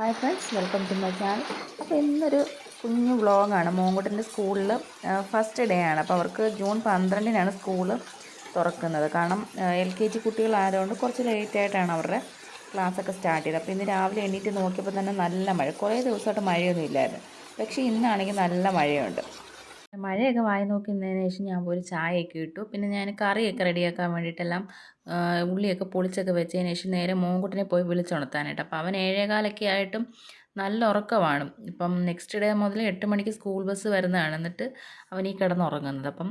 Hi friends, welcome to my channel. അപ്പോൾ ഇന്നൊരു കുഞ്ഞു വ്ളോഗാണ്. മോങ്കുട്ടൻ്റെ സ്കൂളിൽ ഫസ്റ്റ് ഡേ ആണ്. അപ്പോൾ അവർക്ക് ജൂൺ 12-നാണ് സ്കൂള് തുറക്കുന്നത്. കാരണം LKG കുട്ടികളായതുകൊണ്ട് കുറച്ച് ലേറ്റായിട്ടാണ് അവരുടെ ക്ലാസ്സൊക്കെ സ്റ്റാർട്ട് ചെയ്തത്. അപ്പോൾ ഇന്ന് രാവിലെ എണീറ്റ് നോക്കിയപ്പോൾ തന്നെ നല്ല മഴ. കുറേ ദിവസമായിട്ട് മഴയൊന്നും ഇല്ലായിരുന്നു. പക്ഷേ ഇന്നാണെങ്കിൽ നല്ല മഴയുണ്ട്. മഴയൊക്കെ വായി നോക്കി നിന്നതിന് ശേഷം ഞാൻ പോയി ചായയൊക്കെ ഇട്ടു. പിന്നെ ഞാൻ കറിയൊക്കെ റെഡിയാക്കാൻ വേണ്ടിയിട്ടെല്ലാം ഉള്ളിയൊക്കെ പൊളിച്ചൊക്കെ വെച്ചതിന് ശേഷം നേരെ മോങ്കുട്ടനെ പോയി വിളിച്ചുണർത്താനായിട്ട്. അപ്പോൾ അവൻ 7:15 ആയിട്ടും നല്ല ഉറക്കമാണ്. ഇപ്പം നെക്സ്റ്റ് ഡേ മുതൽ 8 മണിക്ക് സ്കൂൾ ബസ് വരുന്നതാണ്. എന്നിട്ട് അവൻ ഈ കിടന്നുറങ്ങുന്നത്. അപ്പം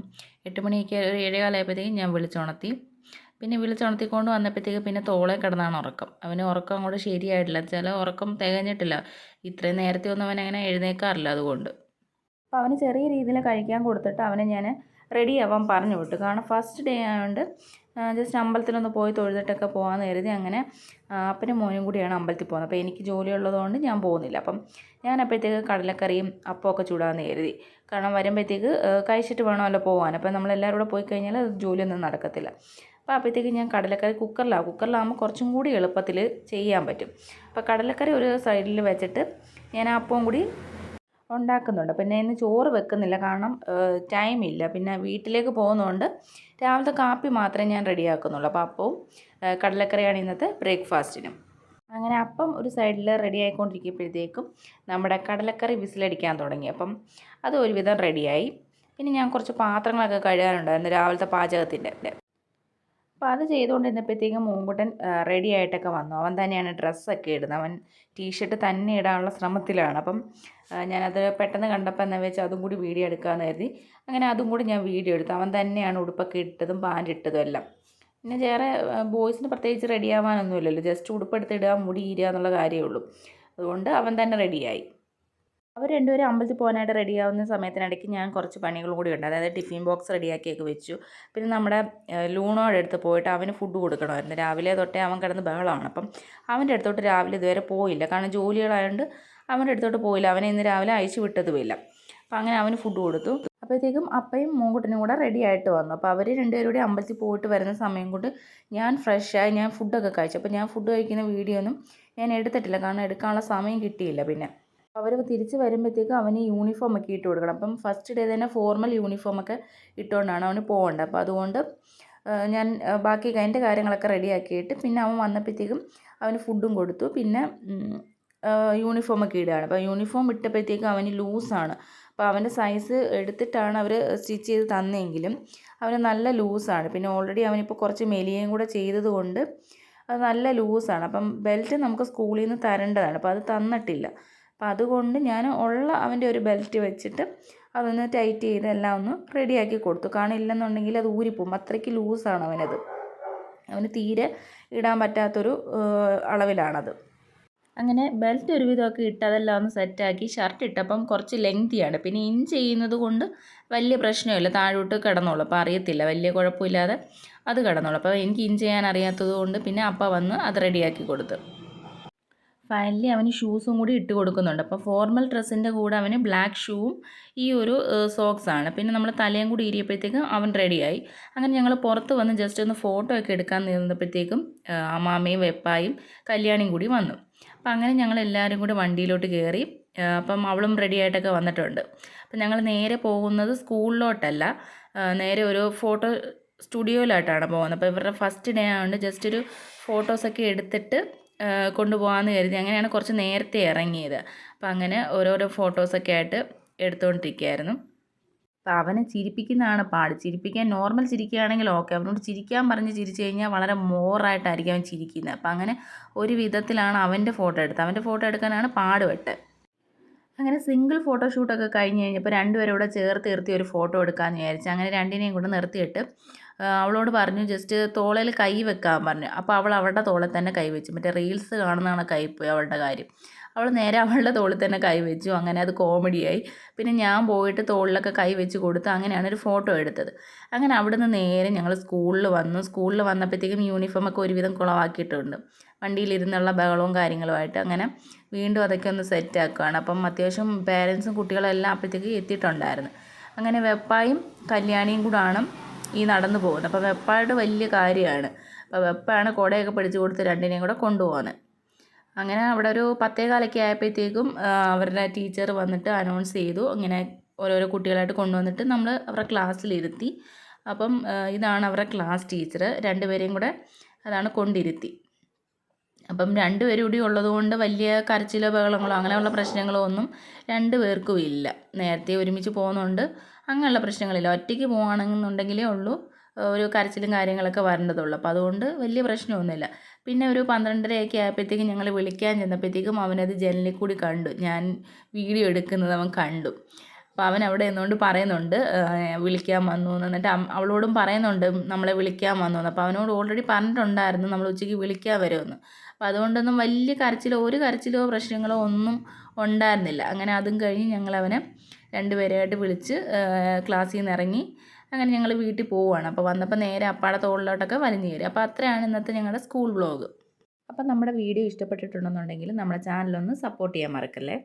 8 മണിക്ക് ഒരു 7:15 ആയപ്പോഴത്തേക്കും ഞാൻ വിളിച്ചുണർത്തി. പിന്നെ വിളിച്ചുണർത്തിക്കൊണ്ട് വന്നപ്പോഴത്തേക്ക് പിന്നെ തോളെ കിടന്നാണ് ഉറക്കം. അവന് ഉറക്കം അങ്ങോട്ട് ശരിയായിട്ടില്ല. ചില ഉറക്കം തികഞ്ഞിട്ടില്ല. ഇത്രയും നേരത്തെ ഒന്നും അവൻ അങ്ങനെ എഴുന്നേൽക്കാറില്ല അതുകൊണ്ട്. അപ്പോൾ അവന് ചെറിയ രീതിയിൽ കഴിക്കാൻ കൊടുത്തിട്ട് അവനെ ഞാൻ റെഡി ആവാൻ പറഞ്ഞു വിട്ടു. കാരണം ഫസ്റ്റ് ഡേ ആയതുകൊണ്ട് ജസ്റ്റ് അമ്പലത്തിലൊന്ന് പോയി തൊഴുതിട്ടൊക്കെ പോകാമെന്ന് കരുതി. അങ്ങനെ അപ്പനും മോനും കൂടിയാണ് അമ്പലത്തിൽ പോകുന്നത്. അപ്പോൾ എനിക്ക് ജോലി ഉള്ളതുകൊണ്ട് ഞാൻ പോകുന്നില്ല. അപ്പം ഞാൻ അപ്പോഴത്തേക്ക് കടലക്കറിയും അപ്പമൊക്കെ ചൂടാമെന്ന് കരുതി. കാരണം വരുമ്പോഴത്തേക്ക് കഴിച്ചിട്ട് വേണമല്ലോ പോകാൻ. അപ്പോൾ നമ്മളെല്ലാവരും കൂടെ പോയി കഴിഞ്ഞാൽ ജോലിയൊന്നും നടക്കത്തില്ല. അപ്പോൾ അപ്പോഴത്തേക്ക് ഞാൻ കടലക്കറി കുക്കറിലാകുമ്പോൾ കുറച്ചും കൂടി എളുപ്പത്തിൽ ചെയ്യാൻ പറ്റും. അപ്പോൾ കടലക്കറി ഒരു സൈഡിൽ വെച്ചിട്ട് ഞാൻ അപ്പവും കൂടി ഉണ്ടാക്കുന്നുണ്ട്. പിന്നെ ഇന്ന് ചോറ് വെക്കുന്നില്ല, കാരണം ടൈമില്ല. പിന്നെ വീട്ടിലേക്ക് പോകുന്നതുകൊണ്ട് രാവിലത്തെ കാപ്പി മാത്രമേ ഞാൻ റെഡിയാക്കുന്നുള്ളൂ. അപ്പോൾ അപ്പവും കടലക്കറിയാണ് ഇന്നത്തെ ബ്രേക്ക്ഫാസ്റ്റിനും. അങ്ങനെ അപ്പം ഒരു സൈഡിൽ റെഡി ആയിക്കൊണ്ടിരിക്കുമ്പോഴത്തേക്കും നമ്മുടെ കടലക്കറി വിസിലടിക്കാൻ തുടങ്ങി. അപ്പം അത് ഒരുവിധം റെഡിയായി. പിന്നെ ഞാൻ കുറച്ച് പാത്രങ്ങളൊക്കെ കഴുകാനുണ്ടായിരുന്നു രാവിലത്തെ പാചകത്തിൻ്റെ. അപ്പോൾ അത് ചെയ്തുകൊണ്ടിരുന്നപ്പോഴത്തേക്കും മോങ്കുട്ടൻ റെഡി ആയിട്ടൊക്കെ വന്നു. അവൻ തന്നെയാണ് ഡ്രസ്സൊക്കെ ഇടുന്നത്. അവൻ ടീഷർട്ട് തന്നെ ഇടാനുള്ള ശ്രമത്തിലാണ്. അപ്പം ഞാനത് പെട്ടെന്ന് കണ്ടപ്പോൾ എന്നാ വെച്ചാൽ അതും കൂടി വീഡിയോ എടുക്കാമെന്ന് കരുതി. അങ്ങനെ അതും കൂടി ഞാൻ വീഡിയോ എടുത്തു. അവൻ തന്നെയാണ് ഉടുപ്പൊക്കെ ഇട്ടതും പാൻറ്റ് ഇട്ടതും എല്ലാം. പിന്നെ വേറെ ബോയ്സിന് പ്രത്യേകിച്ച് റെഡി ആവാനൊന്നുമില്ലല്ലോ, ജസ്റ്റ് ഉടുപ്പെടുത്തിടുക, മുടി ഈരുക എന്നുള്ള കാര്യമേ ഉള്ളൂ. അതുകൊണ്ട് അവൻ തന്നെ റെഡിയായി. അവർ രണ്ടുപേരും അമ്പലത്തിൽ പോകാനായിട്ട് റെഡിയാവുന്ന സമയത്തിനിടയ്ക്ക് ഞാൻ കുറച്ച് പണികളും കൂടി ഉണ്ട്. അതായത് ടിഫിൻ ബോക്സ് റെഡിയാക്കിയൊക്കെ വെച്ചു. പിന്നെ നമ്മുടെ ലൂണോയുടെ അടുത്ത് പോയിട്ട് അവന് ഫുഡ് കൊടുക്കണമായിരുന്നു. രാവിലെ തൊട്ടേ അവൻ കിടന്ന് ബഹളമാണ്. അപ്പം അവൻ്റെ അടുത്തോട്ട് രാവിലെ ഇതുവരെ പോയില്ല, കാരണം ജോലികളായതുകൊണ്ട് അവൻ്റെ അടുത്തോട്ട് പോയില്ല. അവനെ ഇന്ന് രാവിലെ അയച്ചു വിട്ടതുമില്ല. അപ്പം അങ്ങനെ അവന് ഫുഡ് കൊടുത്തു. അപ്പോഴത്തേക്കും അപ്പയും മോങ്കുട്ടനും കൂടെ റെഡി ആയിട്ട് വന്നു. അപ്പോൾ അവർ രണ്ടുപേരും കൂടി അമ്പലത്തിൽ പോയിട്ട് വരുന്ന സമയം കൊണ്ട് ഞാൻ ഫ്രഷായി, ഞാൻ ഫുഡൊക്കെ കഴിച്ചു. അപ്പോൾ ഞാൻ ഫുഡ് കഴിക്കുന്ന വീഡിയോ ഒന്നും ഞാൻ എടുത്തിട്ടില്ല, കാരണം എടുക്കാനുള്ള സമയം കിട്ടിയില്ല. പിന്നെ അവർ തിരിച്ച് വരുമ്പോഴത്തേക്കും അവന് യൂണിഫോമൊക്കെ ഇട്ട് കൊടുക്കണം. അപ്പം ഫസ്റ്റ് ഡേ തന്നെ ഫോർമൽ യൂണിഫോമൊക്കെ ഇട്ടുകൊണ്ടാണ് അവന് പോകേണ്ടത്. അപ്പോൾ അതുകൊണ്ട് ഞാൻ ബാക്കി എൻ്റെ കാര്യങ്ങളൊക്കെ റെഡിയാക്കിയിട്ട് പിന്നെ അവൻ വന്നപ്പോഴത്തേക്കും അവന് ഫുഡും കൊടുത്തു. പിന്നെ യൂണിഫോമൊക്കെ ഇടുകയാണ്. അപ്പോൾ യൂണിഫോം ഇട്ടപ്പോഴത്തേക്കും അവന് ലൂസാണ്. അപ്പോൾ അവൻ്റെ സൈസ് എടുത്തിട്ടാണ് അവർ സ്റ്റിച്ച് ചെയ്ത് തന്നെങ്കിലും അവന് നല്ല ലൂസാണ്. പിന്നെ ഓൾറെഡി അവനിപ്പോൾ കുറച്ച് മെലിയുകയും കൂടെ ചെയ്തത് കൊണ്ട് അത് നല്ല ലൂസാണ്. അപ്പം ബെൽറ്റ് നമുക്ക് സ്കൂളിൽ നിന്ന് തരേണ്ടതാണ്. അപ്പോൾ അത് തന്നിട്ടില്ല. അപ്പോൾ അതുകൊണ്ട് ഞാൻ ഉള്ള അവൻ്റെ ഒരു ബെൽറ്റ് വെച്ചിട്ട് അതൊന്ന് ടൈറ്റ് ചെയ്ത് എല്ലാം ഒന്ന് റെഡിയാക്കി കൊടുത്തു. കാരണം ഇല്ലെന്നുണ്ടെങ്കിൽ അത് ഊരിപ്പോവും, അത്രയ്ക്ക് ലൂസാണ് അവനത്. അവന് തീരെ ഇടാൻ പറ്റാത്തൊരു അളവിലാണത്. അങ്ങനെ ബെൽറ്റ് ഒരുവിധമൊക്കെ ഇട്ട് അതെല്ലാം ഒന്ന് സെറ്റാക്കി. ഷർട്ട് ഇട്ടപ്പം കുറച്ച് ലെങ്തിയാണ്. പിന്നെ ഇൻ ചെയ്യുന്നത് കൊണ്ട് വലിയ പ്രശ്നമില്ല, താഴോട്ട് കിടന്നോളൂ. അപ്പോൾ അറിയത്തില്ല, വലിയ കുഴപ്പമില്ലാതെ അത് കിടന്നോളൂ. അപ്പോൾ എനിക്ക് ഇൻ ചെയ്യാൻ അറിയാത്തത് കൊണ്ട് പിന്നെ അപ്പ വന്ന് അത് റെഡിയാക്കി കൊടുത്തു. ഫൈനലി അവന് ഷൂസും കൂടി ഇട്ട് കൊടുക്കുന്നുണ്ട്. അപ്പോൾ ഫോർമൽ ഡ്രസ്സിൻ്റെ കൂടെ അവന് ബ്ലാക്ക് ഷൂവും ഈ ഒരു സോക്സാണ്. പിന്നെ നമ്മൾ തലയും കൂടി ഇരിയപ്പോഴത്തേക്കും അവൻ റെഡിയായി. അങ്ങനെ ഞങ്ങൾ പുറത്ത് വന്ന് ജസ്റ്റ് ഒന്ന് ഫോട്ടോ ഒക്കെ എടുക്കാൻ നിന്നപ്പോഴത്തേക്കും അമ്മാമ്മയും വെപ്പായും കല്യാണിയും കൂടി വന്നു. അപ്പം അങ്ങനെ ഞങ്ങൾ എല്ലാവരും കൂടി വണ്ടിയിലോട്ട് കയറി. അപ്പം അവളും റെഡി ആയിട്ടൊക്കെ വന്നിട്ടുണ്ട്. അപ്പം ഞങ്ങൾ നേരെ പോകുന്നത് സ്കൂളിലോട്ടല്ല, നേരെ ഒരു ഫോട്ടോ സ്റ്റുഡിയോയിലായിട്ടാണ് പോകുന്നത്. അപ്പോൾ ഇവരുടെ ഫസ്റ്റ് ഡേ ആയതുകൊണ്ട് ജസ്റ്റ് ഒരു ഫോട്ടോസൊക്കെ എടുത്തിട്ട് കൊണ്ടുപോകാമെന്ന് കരുതി. അങ്ങനെയാണ് കുറച്ച് നേരത്തെ ഇറങ്ങിയത്. അപ്പം അങ്ങനെ ഓരോരോ ഫോട്ടോസൊക്കെ ആയിട്ട് എടുത്തുകൊണ്ടിരിക്കുകയായിരുന്നു. അപ്പോൾ അവനെ ചിരിപ്പിക്കുന്നതാണ് പാട്. ചിരിപ്പിക്കാൻ നോർമൽ ചിരിക്കുകയാണെങ്കിൽ ഓക്കെ, അവനോട് ചിരിക്കാൻ പറഞ്ഞ് ചിരിച്ചു കഴിഞ്ഞാൽ വളരെ മോറായിട്ടായിരിക്കും അവൻ ചിരിക്കുന്നത്. അപ്പം അങ്ങനെ ഒരു വിധത്തിലാണ് അവൻ്റെ ഫോട്ടോ എടുത്തത്. അവൻ്റെ ഫോട്ടോ എടുക്കാനാണ് പാടുപെട്ട്. അങ്ങനെ സിംഗിൾ ഫോട്ടോഷൂട്ടൊക്കെ കഴിഞ്ഞ് കഴിഞ്ഞപ്പോൾ രണ്ടുപേരും കൂടെ ചേർത്ത് നിർത്തി ഒരു ഫോട്ടോ എടുക്കാമെന്ന് വിചാരിച്ചു. അങ്ങനെ രണ്ടിനെയും കൂടെ നിർത്തിയിട്ട് അവളോട് പറഞ്ഞു ജസ്റ്റ് തോളയിൽ കൈ വെക്കാൻ പറഞ്ഞു. അപ്പോൾ അവൾ അവളുടെ തോളിൽ തന്നെ കൈ വെച്ചു. മറ്റേ റീൽസ് കാണുന്നതാണ് കൈപ്പോയി അവളുടെ കാര്യം. അവൾ നേരെ അവളുടെ തോളിൽ തന്നെ കൈ വെച്ചു. അങ്ങനെ അത് കോമഡിയായി. പിന്നെ ഞാൻ പോയിട്ട് തോളിലൊക്കെ കൈ വെച്ച് കൊടുത്ത് അങ്ങനെയാണ് ഒരു ഫോട്ടോ എടുത്തത്. അങ്ങനെ അവിടുന്ന് നേരെ ഞങ്ങൾ സ്കൂളിൽ വന്നു. സ്കൂളിൽ വന്നപ്പോഴത്തേക്കും യൂണിഫോമൊക്കെ ഒരുവിധം കുളവാക്കിയിട്ടുണ്ട്. വണ്ടിയിലിരുന്നുള്ള ബഹളവും കാര്യങ്ങളുമായിട്ട് അങ്ങനെ വീണ്ടും അതൊക്കെ ഒന്ന് സെറ്റാക്കുകയാണ്. അപ്പം അത്യാവശ്യം പേരൻസും കുട്ടികളും എല്ലാം അപ്പോഴത്തേക്ക് എത്തിയിട്ടുണ്ടായിരുന്നു. അങ്ങനെ വെപ്പായും കല്യാണിയും കൂടാണ് ഈ നടന്നു പോകുന്നത്. അപ്പോൾ വെപ്പായുടെ വലിയ കാര്യമാണ്. അപ്പോൾ വെപ്പാണ് കുടയൊക്കെ പിടിച്ചു കൊടുത്ത് രണ്ടിനെയും കൂടെ കൊണ്ടുപോകുന്നത്. അങ്ങനെ അവിടെ ഒരു 10:15 ആയപ്പോഴത്തേക്കും അവരുടെ ടീച്ചർ വന്നിട്ട് അനൗൺസ് ചെയ്തു. ഇങ്ങനെ ഓരോരോ കുട്ടികളായിട്ട് കൊണ്ടുവന്നിട്ട് നമ്മൾ അവരുടെ ക്ലാസ്സിലിരുത്തി. അപ്പം ഇതാണ് അവരുടെ ക്ലാസ് ടീച്ചർ. രണ്ടുപേരെയും കൂടെ അതാണ് കൊണ്ടിരുത്തി. അപ്പം രണ്ടുപേരും കൂടി ഉള്ളതുകൊണ്ട് വലിയ കരച്ചിലോ ബഹളങ്ങളോ അങ്ങനെയുള്ള പ്രശ്നങ്ങളോ ഒന്നും രണ്ടുപേർക്കും ഇല്ല. നേരത്തെ ഒരുമിച്ച് പോകുന്നതുകൊണ്ട് അങ്ങനെയുള്ള പ്രശ്നങ്ങളില്ല. ഒറ്റയ്ക്ക് പോകുകയാണെന്നുണ്ടെങ്കിലേ ഉള്ളൂ ഒരു കരച്ചിലും കാര്യങ്ങളൊക്കെ വരേണ്ടതുള്ളൂ. അപ്പോൾ അതുകൊണ്ട് വലിയ പ്രശ്നമൊന്നുമില്ല. പിന്നെ ഒരു 12:30 ആയപ്പോഴത്തേക്കും ഞങ്ങൾ വിളിക്കാൻ ചെന്നപ്പോഴത്തേക്കും അവനത് ജനലിൽ കൂടി കണ്ടു. ഞാൻ വീഡിയോ എടുക്കുന്നത് അവൻ കണ്ടു. അപ്പോൾ അവൻ അവിടെ നിന്നുകൊണ്ട് പറയുന്നുണ്ട് വിളിക്കാൻ വന്നു എന്ന്. എന്നിട്ട് അവളോടും പറയുന്നുണ്ട് നമ്മളെ വിളിക്കാൻ വന്നു എന്ന്. അപ്പോൾ അവനോട് ഓൾറെഡി പറഞ്ഞിട്ടുണ്ടായിരുന്നു നമ്മൾ ഉച്ചയ്ക്ക് വിളിക്കാൻ വരുമെന്ന്. അപ്പോൾ അതുകൊണ്ടൊന്നും വലിയ ഒരു കരച്ചിലോ പ്രശ്നങ്ങളോ ഒന്നും ഉണ്ടായിരുന്നില്ല. അങ്ങനെ അതും കഴിഞ്ഞ് ഞങ്ങളവനെ രണ്ടുപേരെയായിട്ട് വിളിച്ച് ക്ലാസ്സിൽ നിന്ന് ഇറങ്ങി. അങ്ങനെ ഞങ്ങൾ വീട്ടിൽ പോവുകയാണ്. അപ്പോൾ വന്നപ്പോൾ നേരെ അപ്പാടെ തോളിലോട്ടൊക്കെ വലിഞ്ഞു കയറി. അപ്പോൾ അത്രയാണ് ഇന്നത്തെ ഞങ്ങളുടെ സ്കൂൾ വ്ളോഗ്. അപ്പം നമ്മുടെ വീഡിയോ ഇഷ്ടപ്പെട്ടിട്ടുണ്ടെന്നുണ്ടെങ്കിൽ നമ്മുടെ ചാനലൊന്ന് സപ്പോർട്ട് ചെയ്യാൻ മറക്കല്ലേ.